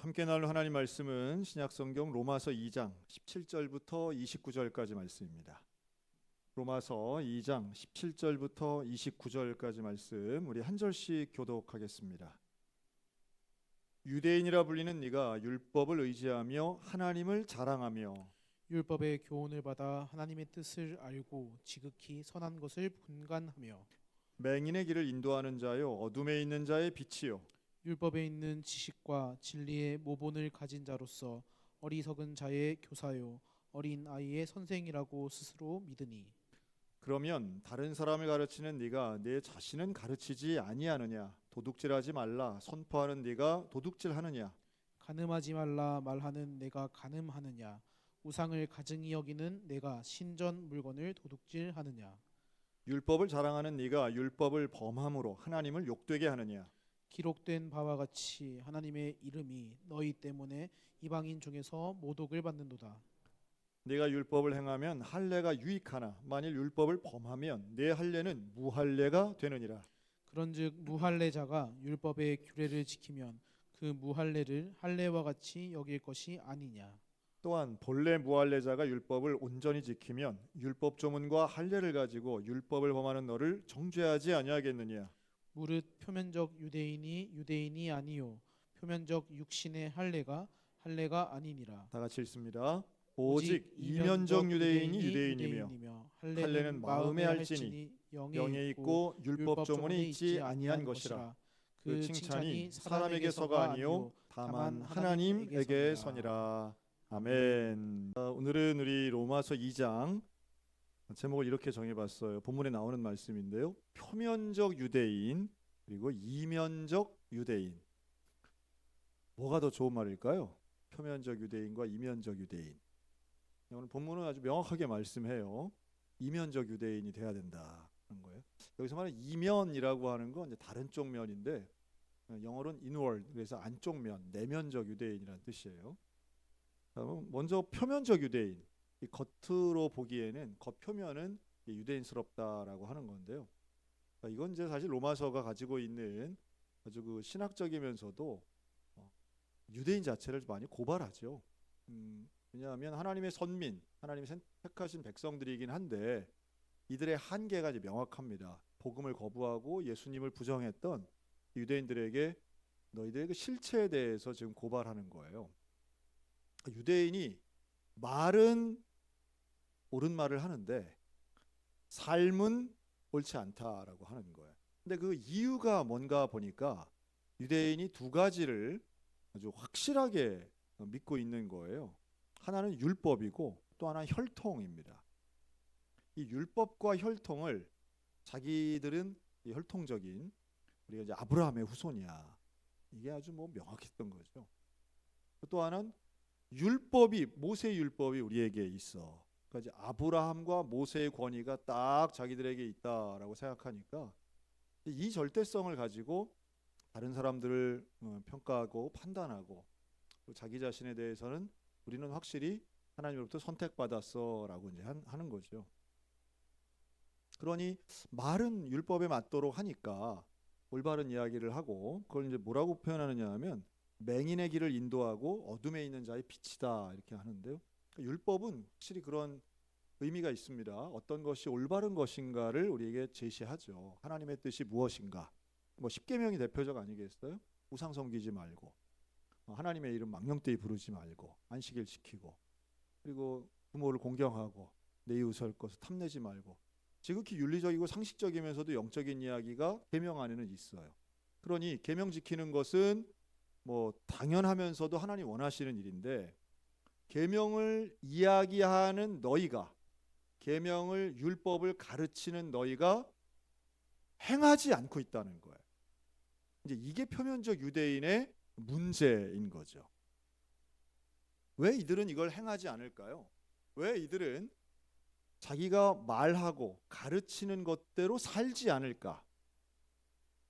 함께 나눌 하나님 말씀은 신약성경 로마서 2장 17절부터 29절까지 말씀입니다. 로마서 2장 17절부터 29절까지 말씀 우리 한 절씩 교독하겠습니다. 유대인이라 불리는 네가 율법을 의지하며 하나님을 자랑하며 율법의 교훈을 받아 하나님의 뜻을 알고 지극히 선한 것을 분간하며 맹인의 길을 인도하는 자요 어둠에 있는 자의 빛이요 율법에 있는 지식과 진리의 모본을 가진 자로서 어리석은 자의 교사요 어린 아이의 선생이라고 스스로 믿으니 그러면 다른 사람을 가르치는 네가 내 자신은 가르치지 아니하느냐 도둑질하지 말라 선포하는 네가 도둑질하느냐 간음하지 말라 말하는 내가 간음하느냐 우상을 가증히 여기는 내가 신전 물건을 도둑질하느냐 율법을 자랑하는 네가 율법을 범함으로 하나님을 욕되게 하느냐 기록된 바와 같이 하나님의 이름이 너희 때문에 이방인 중에서 모독을 받는도다. 네가 율법을 행하면 할례가 유익하나 만일 율법을 범하면 내 할례는 무할례가 되느니라. 그런즉 무할례자가 율법의 규례를 지키면 그 무할례를 할례와 같이 여길 것이 아니냐. 또한 본래 무할례자가 율법을 온전히 지키면 율법 조문과 할례를 가지고 율법을 범하는 너를 정죄하지 아니하겠느냐. 무릇 표면적 유대인이 아니요 표면적 육신의 할례가 아니니라. 다 같이 읽습니다. 오직 이면적 유대인이 유대인이며 할례는 마음에 할지니 영에 있고 율법 조문에 있지 아니한 것이라. 그 칭찬이 사람에게서가 아니요 다만 하나님에게서니라. 아멘. 오늘은 우리 로마서 2장 제목을 이렇게 정해봤어요. 본문에 나오는 말씀인데요. 표면적 유대인 그리고 이면적 유대인. 뭐가 더 좋은 말일까요? 표면적 유대인과 이면적 유대인. 오늘 본문은 아주 명확하게 말씀해요. 이면적 유대인이 돼야 된다는 거예요. 여기서 말하는 이면이라고 하는 건 이제 다른 쪽 면인데 영어로는 inward, 그래서 안쪽 면, 내면적 유대인이라는 뜻이에요. 먼저 표면적 유대인. 이 겉으로 보기에는 겉표면은 유대인스럽다라고 하는 건데요. 이건 이제 사실 로마서가 가지고 있는 아주 그 신학적이면서도 유대인 자체를 많이 고발하죠. 왜냐하면 하나님의 선민, 하나님이 택하신 백성들이긴 한데 이들의 한계가 이제 명확합니다. 복음을 거부하고 예수님을 부정했던 유대인들에게 너희들의 그 실체에 대해서 지금 고발하는 거예요. 유대인이 말은 옳은 말을 하는데 삶은 옳지 않다라고 하는 거예요. 근데 그 이유가 뭔가 보니까 유대인이 두 가지를 아주 확실하게 믿고 있는 거예요. 하나는 율법이고 또 하나는 혈통입니다. 이 율법과 혈통을 자기들은 혈통적인 우리가 이제 아브라함의 후손이야. 이게 아주 뭐 명확했던 거죠. 또 하나는 율법이 모세 율법이 우리에게 있어. 그러니까 이제 아브라함과 모세의 권위가 딱 자기들에게 있다라고 생각하니까 이 절대성을 가지고 다른 사람들을 평가하고 판단하고 자기 자신에 대해서는 우리는 확실히 하나님으로부터 선택받았어라고 이제 하는 거죠. 그러니 말은 율법에 맞도록 하니까 올바른 이야기를 하고 그걸 이제 뭐라고 표현하느냐 하면 맹인의 길을 인도하고 어둠에 있는 자의 빛이다 이렇게 하는데요. 율법은 확실히 그런 의미가 있습니다. 어떤 것이 올바른 것인가를 우리에게 제시하죠. 하나님의 뜻이 무엇인가. 뭐 십계명이 대표적 아니겠어요? 우상 섬기지 말고 하나님의 이름 망령되이 부르지 말고 안식일 지키고 그리고 부모를 공경하고 내 이웃을 것을 탐내지 말고 지극히 윤리적이고 상식적이면서도 영적인 이야기가 계명 안에는 있어요. 그러니 계명 지키는 것은 뭐 당연하면서도 하나님 원하시는 일인데 계명을 이야기하는 너희가 계명을 율법을 가르치는 너희가 행하지 않고 있다는 거예요. 이제 이게 표면적 유대인의 문제인 거죠. 왜 이들은 이걸 행하지 않을까요? 왜 이들은 자기가 말하고 가르치는 것대로 살지 않을까?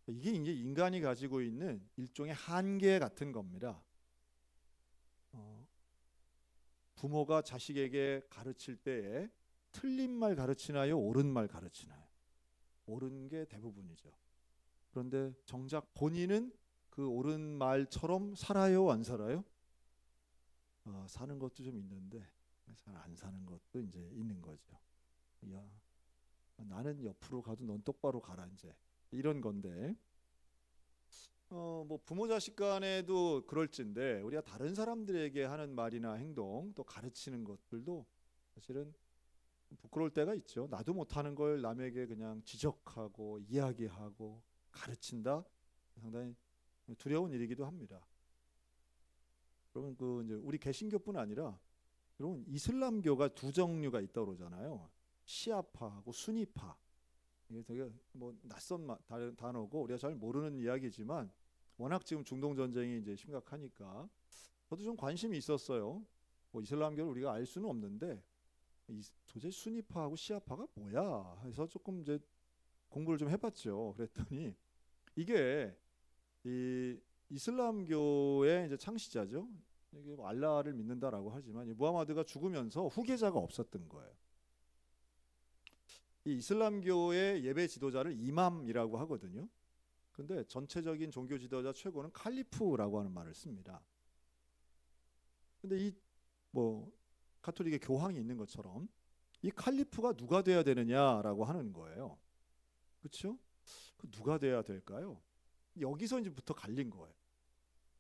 이게 이제 인간이 가지고 있는 일종의 한계 같은 겁니다. 부모가 자식에게 가르칠 때에 틀린 말 가르치나요? 옳은 말 가르치나요? 옳은 게 대부분이죠. 그런데 정작 본인은 그 옳은 말처럼 살아요, 안 살아요? 사는 것도 좀 있는데 잘 안 사는 것도 이제 있는 거죠. 야, 나는 옆으로 가도 넌 똑바로 가라 이제 이런 건데 뭐 부모 자식 간에도 그럴진데 우리가 다른 사람들에게 하는 말이나 행동 또 가르치는 것들도 사실은 부끄러울 때가 있죠. 나도 못하는 걸 남에게 그냥 지적하고 이야기하고 가르친다 상당히 두려운 일이기도 합니다. 여러분 그 이제 우리 개신교뿐 아니라 여러분 이슬람교가 두 종류가 있다고 그러잖아요. 시아파하고 수니파. 이게 되게 뭐 낯선 단어고 우리가 잘 모르는 이야기지만 워낙 지금 중동 전쟁이 이제 심각하니까 저도 좀 관심이 있었어요. 뭐 이슬람교를 우리가 알 수는 없는데 도대체 수니파하고 시아파가 뭐야 해서 조금 이제 공부를 좀 해봤죠. 그랬더니 이게 이 이슬람교의 이제 창시자죠. 이게 뭐 알라를 믿는다라고 하지만 이 무하마드가 죽으면서 후계자가 없었던 거예요. 이 이슬람교의 예배 지도자를 이맘이라고 하거든요. 근데 전체적인 종교 지도자 최고는 칼리프라고 하는 말을 씁니다. 근데 이 뭐 가톨릭의 교황이 있는 것처럼 이 칼리프가 누가 돼야 되느냐라고 하는 거예요. 그렇죠? 그 누가 돼야 될까요? 여기서 이제부터 갈린 거예요.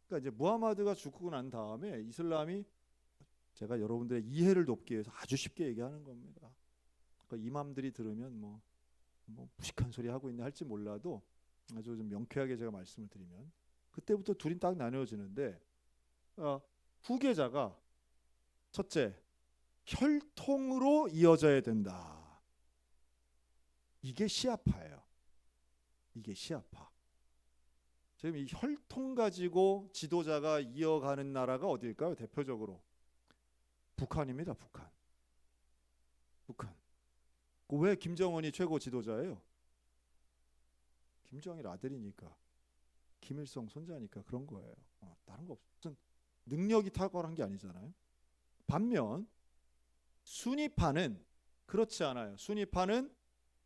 그러니까 이제 무하마드가 죽고 난 다음에 이슬람이 제가 여러분들의 이해를 돕기 위해서 아주 쉽게 얘기하는 겁니다. 그러니까 이맘들이 들으면 뭐 무식한 소리 하고 있네 할지 몰라도 아주 좀 명쾌하게 제가 말씀을 드리면 그때부터 둘이 딱 나뉘어지는데 후계자가 첫째 혈통으로 이어져야 된다. 이게 시아파예요. 이게 시아파. 지금 이 혈통 가지고 지도자가 이어가는 나라가 어디일까요? 대표적으로 북한입니다. 북한. 왜 김정은이 최고 지도자예요? 김정일 아들이니까, 김일성 손자니까 그런 거예요. 다른 거 없어. 무슨 능력이 탁월한 게 아니잖아요. 반면 수니파는 그렇지 않아요. 수니파는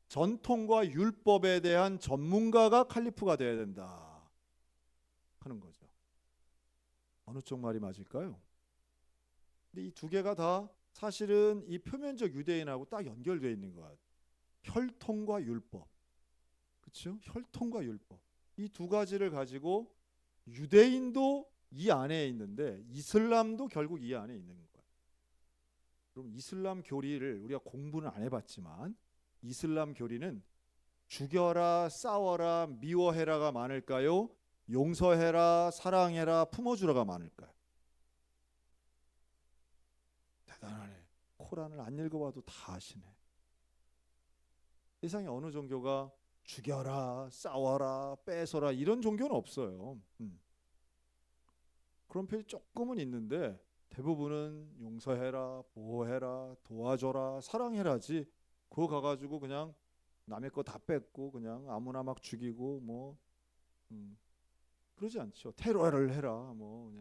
전통과 율법에 대한 전문가가 칼리프가 돼야 된다 하는 거죠. 어느 쪽 말이 맞을까요? 근데 이 두 개가 다 사실은 이 표면적 유대인하고 딱 연결되어 있는 것 같아요. 혈통과 율법. 그렇죠? 혈통과 율법. 이 두 가지를 가지고 유대인도 이 안에 있는데 이슬람도 결국 이 안에 있는 거예요. 그럼 이슬람 교리를 우리가 공부는 안 해봤지만 이슬람 교리는 죽여라, 싸워라, 미워해라가 많을까요? 용서해라, 사랑해라, 품어주라가 많을까요? 대단하네. 코란을 안 읽어봐도 다 아시네. 세상에 어느 종교가 죽여라, 싸워라, 뺏어라 이런 종교는 없어요. 그런 편이 조금은 있는데 대부분은 용서해라, 보호해라, 도와줘라, 사랑해라지. 그거 가가지고 그냥 남의 거 다 뺏고 그냥 아무나 막 죽이고 뭐 그러지 않죠. 테러를 해라 뭐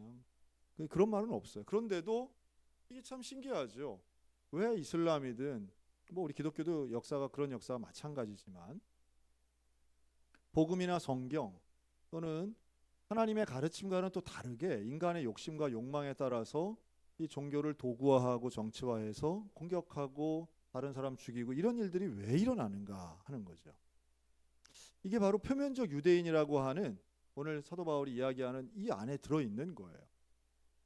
그냥 그런 말은 없어요. 그런데도 이게 참 신기하죠. 왜 이슬람이든 뭐 우리 기독교도 역사가 그런 역사가 마찬가지지만 복음이나 성경 또는 하나님의 가르침과는 또 다르게 인간의 욕심과 욕망에 따라서 이 종교를 도구화하고 정치화해서 공격하고 다른 사람 죽이고 이런 일들이 왜 일어나는가 하는 거죠. 이게 바로 표면적 유대인이라고 하는 오늘 사도 바울이 이야기하는 이 안에 들어있는 거예요.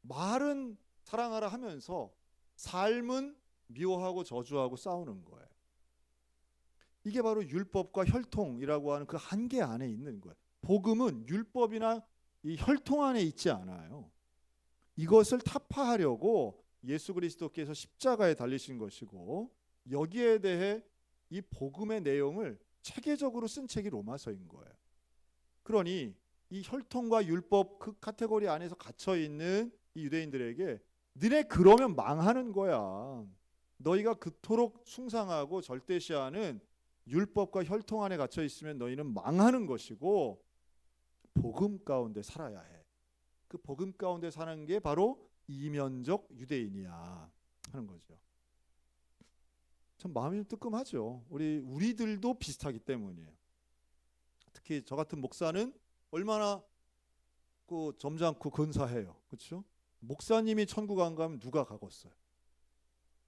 말은 사랑하라 하면서 삶은 미워하고 저주하고 싸우는 거예요. 이게 바로 율법과 혈통이라고 하는 그 한계 안에 있는 거예요. 복음은 율법이나 이 혈통 안에 있지 않아요. 이것을 타파하려고 예수 그리스도께서 십자가에 달리신 것이고 여기에 대해 이 복음의 내용을 체계적으로 쓴 책이 로마서인 거예요. 그러니 이 혈통과 율법 그 카테고리 안에서 갇혀 있는 이 유대인들에게 너네 그러면 망하는 거야. 너희가 그토록 숭상하고 절대시하는 율법과 혈통 안에 갇혀 있으면 너희는 망하는 것이고 복음 가운데 살아야 해. 그 복음 가운데 사는 게 바로 이면적 유대인이야 하는 거죠. 참 마음이 좀 뜨끔하죠. 우리들도 비슷하기 때문이에요. 특히 저 같은 목사는 얼마나 그 점잖고 근사해요. 그렇죠? 목사님이 천국 안 가면 누가 가겠어요?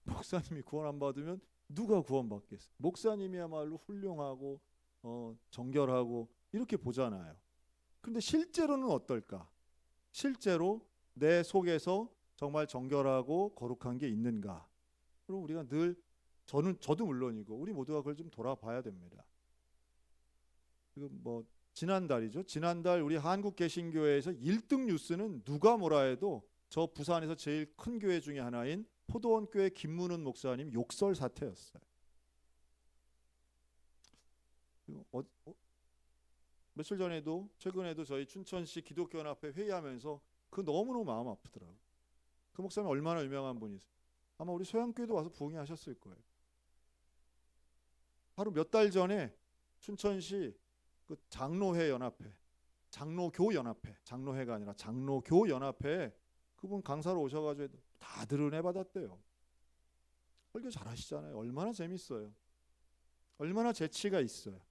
목사님이 구원 안 받으면 누가 구원받겠어요? 목사님이야말로 훌륭하고 정결하고 이렇게 보잖아요. 근데 실제로는 어떨까? 실제로 내 속에서 정말 정결하고 거룩한 게 있는가? 그럼 우리가 늘 저도 물론이고 우리 모두가 그걸 좀 돌아봐야 됩니다. 지금 뭐 지난달이죠. 지난달 우리 한국개신교회에서 1등 뉴스는 누가 뭐라 해도 저 부산에서 제일 큰 교회 중에 하나인 포도원교회 김문은 목사님 욕설 사태였어요. 며칠 전에도 최근에도 저희 춘천시 기독교연합회 회의하면서 그 너무너무 마음 아프더라고요. 그 목사님 얼마나 유명한 분이세요. 아마 우리 소양교회도 와서 부흥하셨을 거예요. 바로 몇 달 전에 춘천시 그 장로회 연합회, 장로교 연합회, 장로회가 아니라 장로교 연합회에 그분 강사로 오셔가지고 다들 은혜 받았대요. 설교 잘하시잖아요. 얼마나 재밌어요. 얼마나 재치가 있어요.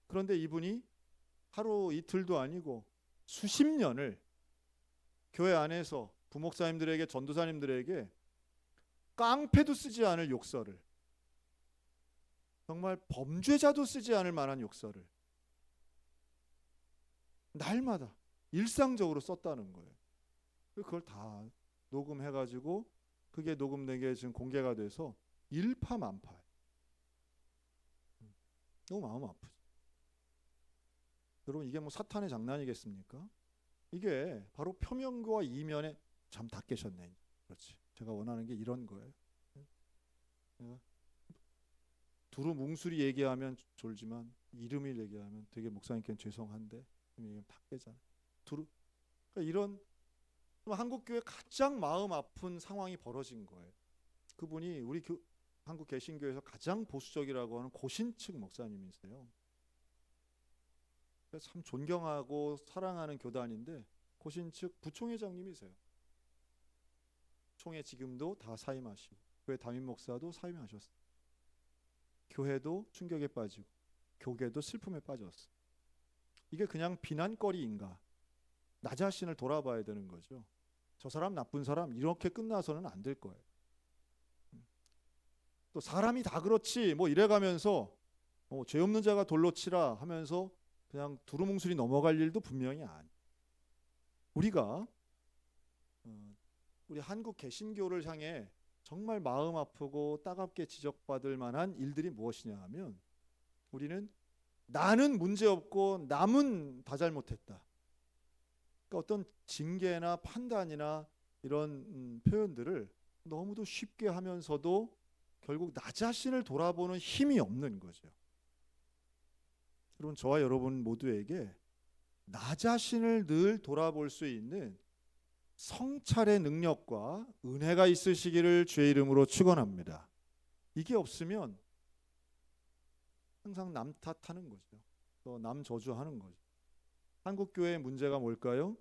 그런데 이분이 하루 이틀도 아니고 수십 년을 교회 안에서 부목사님들에게 전도사님들에게 깡패도 쓰지 않을 욕설을, 정말 범죄자도 쓰지 않을 만한 욕설을 날마다 일상적으로 썼다는 거예요. 그걸 다 녹음해가지고 그게 녹음된 게 지금 공개가 돼서 일파만파예요. 너무 마음 아프죠. 여러분 이게 뭐 사탄의 장난이겠습니까? 이게 바로 표면과 이면에 참 다 깨셨네. 그렇지. 제가 원하는 게 이런 거예요. 두루뭉술이 얘기하면 졸지만 이름을 얘기하면 되게 목사님께는 죄송한데 다 깨잖아. 그러니까 이런 한국교회 가장 마음 아픈 상황이 벌어진 거예요. 그분이 우리 한국 개신교에서 가장 보수적이라고 하는 고신측 목사님이세요. 참 존경하고 사랑하는 교단인데 고신측 부총회장님이세요. 총회 지금도 다 사임하시고 교회 담임 목사도 사임하셨어요. 교회도 충격에 빠지고 교계도 슬픔에 빠졌어요. 이게 그냥 비난거리인가? 나 자신을 돌아봐야 되는 거죠. 저 사람 나쁜 사람 이렇게 끝나서는 안 될 거예요. 또 사람이 다 그렇지 뭐 이래가면서 죄 없는 자가 돌로 치라 하면서 그냥 두루뭉술이 넘어갈 일도 분명히 아니에요. 우리가 우리 한국 개신교를 향해 정말 마음 아프고 따갑게 지적받을 만한 일들이 무엇이냐 하면 우리는 나는 문제없고 남은 다 잘못했다. 그러니까 어떤 징계나 판단이나 이런 표현들을 너무도 쉽게 하면서도 결국 나 자신을 돌아보는 힘이 없는 거죠. 여러분 저와 여러분 모두에게 나 자신을 늘 돌아볼 수 있는 성찰의 능력과 은혜가 있으시기를 주의 이름으로 축원합니다. 이게 없으면 항상 남 탓하는 거죠. 또 남 저주하는 거죠. 한국 교회의 문제가 뭘까요?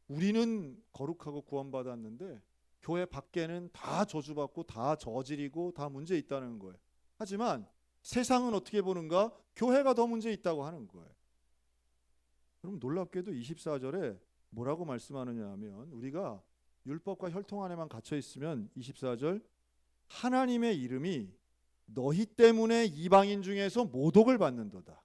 우리는 거룩하고 구원받았는데 교회 밖에는 다 저주받고 다 저지르고 다 문제 있다는 거예요. 하지만 세상은 어떻게 보는가? 교회가 더 문제 있다고 하는 거예요. 그럼 놀랍게도 24절에 뭐라고 말씀하느냐 하면 우리가 율법과 혈통 안에만 갇혀 있으면 24절 하나님의 이름이 너희 때문에 이방인 중에서 모독을 받는도다.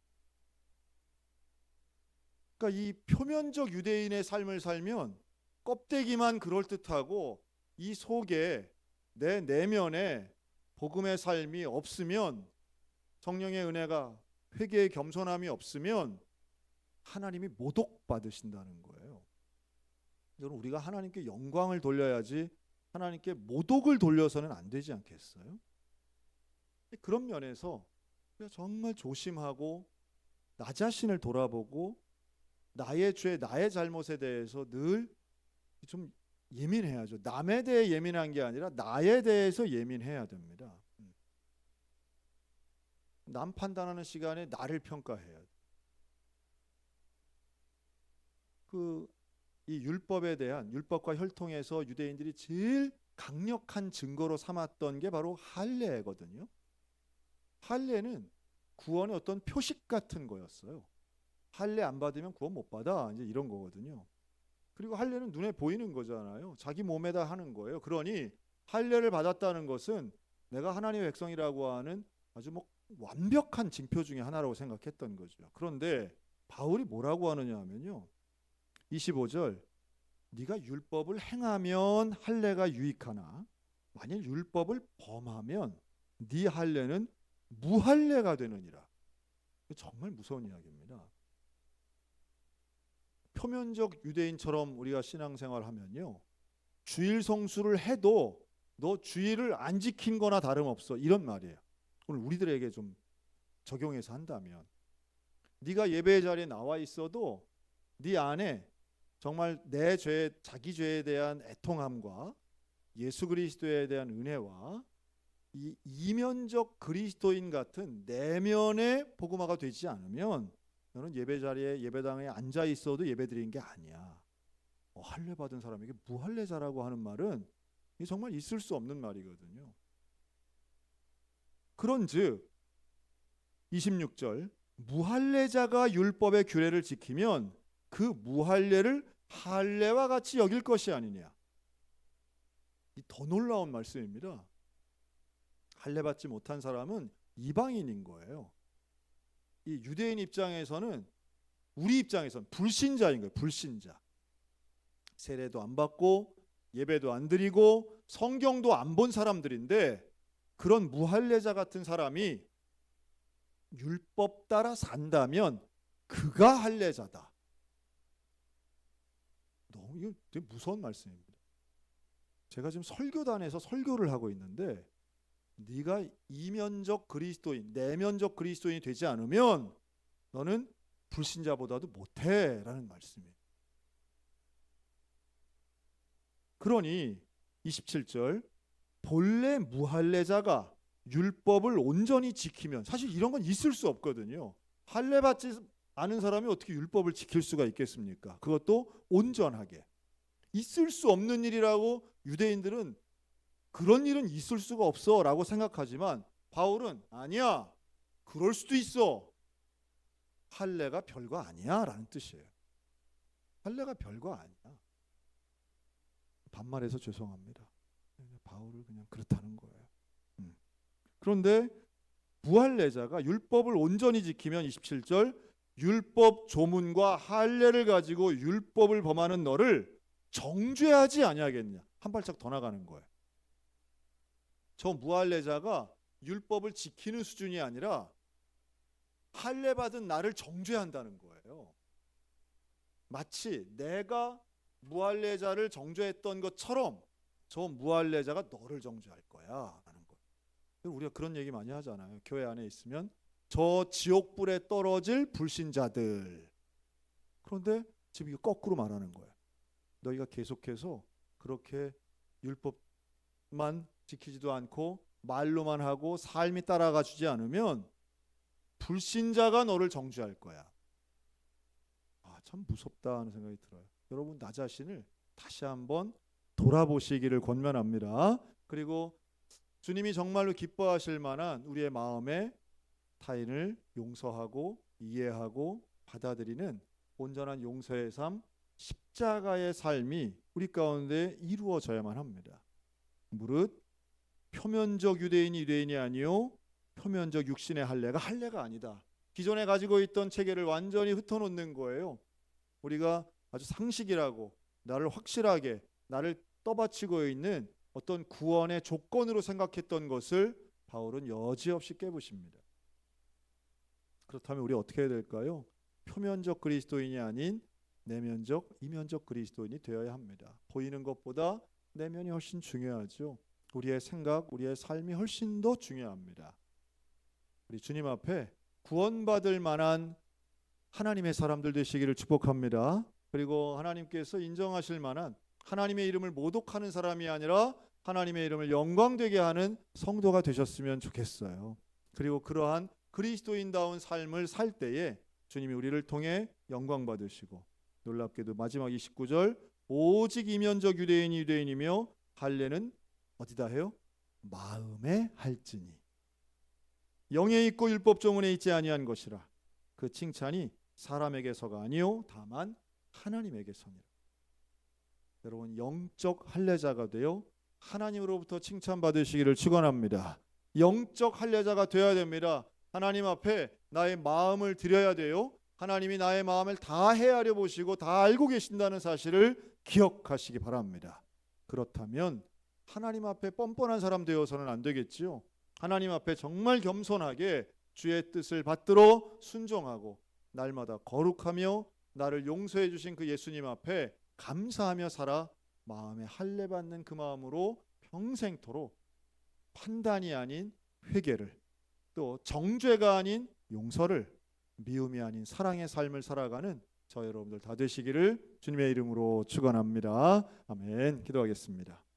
그러니까 이 표면적 유대인의 삶을 살면 껍데기만 그럴듯하고 이 속에 내 내면에 복음의 삶이 없으면 성령의 은혜가 회개의 겸손함이 없으면 하나님이 모독받으신다는 거예요. 여러분 우리가 하나님께 영광을 돌려야지 하나님께 모독을 돌려서는 안 되지 않겠어요? 그런 면에서 우리가 정말 조심하고 나 자신을 돌아보고 나의 죄, 나의 잘못에 대해서 늘 좀 예민해야죠. 남에 대해 예민한 게 아니라 나에 대해서 예민해야 됩니다. 남 판단하는 시간에 나를 평가해야 돼. 이 율법에 대한 율법과 혈통에서 유대인들이 제일 강력한 증거로 삼았던 게 바로 할례거든요. 할례는 구원의 어떤 표식 같은 거였어요. 할례 안 받으면 구원 못 받아. 이제 이런 거거든요. 그리고 할례는 눈에 보이는 거잖아요. 자기 몸에다 하는 거예요. 그러니 할례를 받았다는 것은 내가 하나님의 백성이라고 하는 아주 완벽한 징표 중에 하나라고 생각했던 거죠. 그런데 바울이 뭐라고 하느냐 하면요. 25절 네가 율법을 행하면 할례가 유익하나 만일 율법을 범하면 네 할례는 무할례가 되느니라. 정말 무서운 이야기입니다. 표면적 유대인처럼 우리가 신앙생활 하면요. 주일 성수를 해도 너 주일을 안 지킨 거나 다름없어. 이런 말이에요. 오늘 우리들에게 좀 적용해서 한다면 네가 예배 자리에 나와 있어도 네 안에 정말 내 죄, 자기 죄에 대한 애통함과 예수 그리스도에 대한 은혜와 이 이면적 그리스도인 같은 내면의 복음화가 되지 않으면 너는 예배 자리에 예배당에 앉아 있어도 예배 드리는 게 아니야. 할례 받은 사람에게 무할례자라고 하는 말은 이게 정말 있을 수 없는 말이거든요. 그런즉 26절 무할례자가 율법의 규례를 지키면 그 무할례를 할례와 같이 여길 것이 아니냐. 이 더 놀라운 말씀입니다. 할례 받지 못한 사람은 이방인인 거예요. 이 유대인 입장에서는 우리 입장에서는 불신자인 거예요. 불신자. 세례도 안 받고 예배도 안 드리고 성경도 안 본 사람들인데 그런 무할례자 같은 사람이 율법 따라 산다면 그가 할례자다. 너무 이거 되게 무서운 말씀입니다. 제가 지금 설교단에서 설교를 하고 있는데 네가 이면적 그리스도인, 내면적 그리스도인이 되지 않으면 너는 불신자보다도 못해라는 말씀이에요. 그러니 27절 본래 무할례자가 율법을 온전히 지키면 사실 이런 건 있을 수 없거든요. 할례 받지 않은 사람이 어떻게 율법을 지킬 수가 있겠습니까? 그것도 온전하게. 있을 수 없는 일이라고 유대인들은 그런 일은 있을 수가 없어 라고 생각하지만 바울은 아니야. 그럴 수도 있어. 할례가 별거 아니야 라는 뜻이에요. 할례가 별거 아니야. 반말해서 죄송합니다. 바울을 그냥 그렇다는 거예요. 그런데 무할례자가 율법을 온전히 지키면 27절 율법 조문과 할례를 가지고 율법을 범하는 너를 정죄하지 아니하겠냐. 한 발짝 더 나가는 거예요. 저 무할례자가 율법을 지키는 수준이 아니라 할례 받은 나를 정죄한다는 거예요. 마치 내가 무할례자를 정죄했던 것처럼 저 무할례자가 너를 정죄할 거야 라는 거예요. 우리가 그런 얘기 많이 하잖아요. 교회 안에 있으면 저 지옥불에 떨어질 불신자들. 그런데 지금 이거 거꾸로 말하는 거예요. 너희가 계속해서 그렇게 율법만 지키지도 않고 말로만 하고 삶이 따라가 주지 않으면 불신자가 너를 정죄할 거야. 참 무섭다 하는 생각이 들어요. 여러분 나 자신을 다시 한번 돌아보시기를 권면합니다. 그리고 주님이 정말로 기뻐하실 만한 우리의 마음에 타인을 용서하고 이해하고 받아들이는 온전한 용서의 삶, 십자가의 삶이 우리 가운데 이루어져야만 합니다. 무릇 표면적 유대인이 유대인이 아니요 표면적 육신의 할례가 아니다. 기존에 가지고 있던 체계를 완전히 흩어놓는 거예요. 우리가 아주 상식이라고 나를 확실하게 나를 떠받치고 있는 어떤 구원의 조건으로 생각했던 것을 바울은 여지없이 깨부십니다. 그렇다면 우리 어떻게 해야 될까요? 표면적 그리스도인이 아닌 내면적, 이면적 그리스도인이 되어야 합니다. 보이는 것보다 내면이 훨씬 중요하죠. 우리의 생각, 우리의 삶이 훨씬 더 중요합니다. 우리 주님 앞에 구원받을 만한 하나님의 사람들 되시기를 축복합니다. 그리고 하나님께서 인정하실 만한 하나님의 이름을 모독하는 사람이 아니라 하나님의 이름을 영광되게 하는 성도가 되셨으면 좋겠어요. 그리고 그러한 그리스도인다운 삶을 살 때에 주님이 우리를 통해 영광 받으시고 놀랍게도 마지막 29절 오직 이면적 유대인이 유대인이며 할례는 어디다 해요? 마음에 할지니 영에 있고 율법 조문에 있지 아니한 것이라 그 칭찬이 사람에게서가 아니요 다만 하나님에게서니라. 여러분 영적 할례자가 되어 하나님으로부터 칭찬받으시기를 축원합니다. 영적 할례자가 되어야 됩니다. 하나님 앞에 나의 마음을 드려야 돼요. 하나님이 나의 마음을 다 헤아려 보시고 다 알고 계신다는 사실을 기억하시기 바랍니다. 그렇다면 하나님 앞에 뻔뻔한 사람 되어서는 안 되겠지요. 하나님 앞에 정말 겸손하게 주의 뜻을 받들어 순종하고 날마다 거룩하며 나를 용서해 주신 그 예수님 앞에 감사하며 살아 마음에 할례 받는 그 마음으로 평생토록 판단이 아닌 회개를, 또 정죄가 아닌 용서를, 미움이 아닌 사랑의 삶을 살아가는 저 여러분들 다 되시기를 주님의 이름으로 축원합니다. 아멘. 기도하겠습니다.